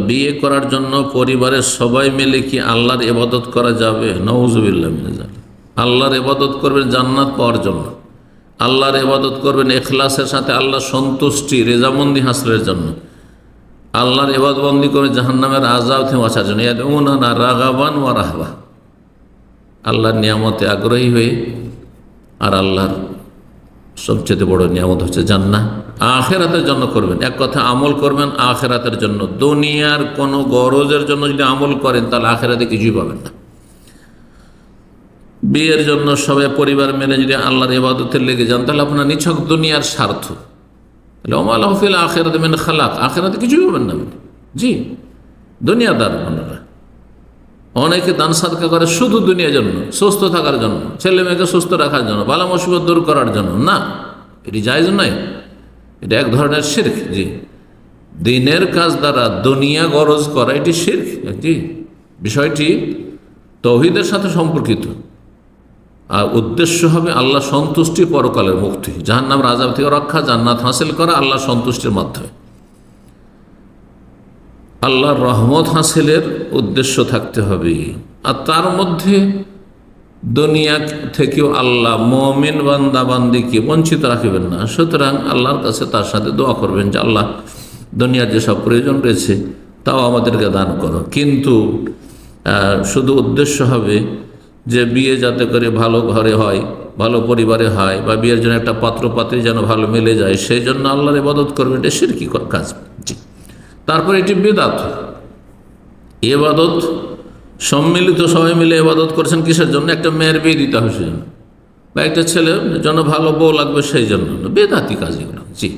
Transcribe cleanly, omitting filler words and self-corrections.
বিয়ে করার জন্য পরিবারের সবাই মিলে কি আল্লাহর ইবাদত করা যাবে? নাউযুবিল্লাহ মিনাজ যালিক। আল্লাহর ইবাদত করবেন জান্নাত পাওয়ার জন্য, আল্লাহর ইবাদত করবেন ইখলাসের সাথে, আল্লাহর সন্তুষ্টি রেজামন্দি হাসিলের জন্য, আল্লাহর ইবাদতবন্দি করে জাহান্নামের আযাব থেকে বাঁচার জন্য। ইয়াদউনা রাগাবান ওয়া রাহবা, আল্লাহর নিয়ামতে আগ্রহী হয়ে। আর আল্লাহর সবচেয়ে বড় নিয়ামত হচ্ছে জান্নাত, আখিরাতের জন্য করবেন। এক কথা আমল করবেন আখিরাতের জন্য। দুনিয়ার কোনো গরজের জন্য যদি আমল করেন তাহলে আখিরাতে কিছুই পাবেন না। বিয়ের জন্য সবাই পরিবার মিলে যদি আল্লাহর ইবাদতে লেগে যান তাহলে আপনার নিছক দুনিয়ার স্বার্থ। ওমা লাহু ফিল আখিরাতি মিন খালাক, আখিরাতে কিছুই পাবেন না। জি, দুনিয়াদার মানুষরা অনেকে দান সাদকা করে শুধু দুনিয়ার জন্য, সুস্থ থাকার জন্য, ছেলে মেয়েকে সুস্থ রাখার জন্য, বালা মুসিবত দূর করার জন্য। না, এটি জায়েজ নয়, এটা এক ধরনের শিরক। জি, দিনের কাজ দ্বারা দুনিয়া গরজ করা এটি শিরক। জি, বিষয়টি তাওহীদের সাথে সম্পর্কিত। আর উদ্দেশ্য হবে আল্লাহ সন্তুষ্টি, পরকালের মুক্তি, জাহান্নামের আযাব থেকে রক্ষা, জান্নাত হাসিল করা আল্লাহ সন্তুষ্টির মাধ্যমে। আল্লাহর রহমত হাসিলের উদ্দেশ্য থাকতে হবে। আর তার মধ্যে দুনিয়া থেকেও আল্লাহ মুমিন বান্দা বান্দিকে বঞ্চিত রাখবেন না। সুতরাং আল্লাহর কাছে তার সাথে দোয়া করবেন যে আল্লাহ দুনিয়ার যেসব প্রয়োজন রয়েছে তাও আমাদেরকে দান করো। কিন্তু শুধু উদ্দেশ্য হবে যে বিয়ে যাতে করে ভালো ঘরে হয়, ভালো পরিবারে হয়, বা বিয়ের জন্য একটা পাত্র পাত্রী যেন ভালো মিলে যায়, সেই জন্য আল্লাহর ইবাদত করবেন, এটা শিরকি কাজ। জি, তারপর এটি বিদআত। ইবাদত সম্মিলিত সবাই মিলে ইবাদত করছেন কিসের জন্য? একটা মেয়ের বিয়ে দিতে হবে সেজন্য, বা একটা ছেলের জন্য ভালো বউ লাগবে সেই জন্য। বিদআতি কাজ এগুলো। জি।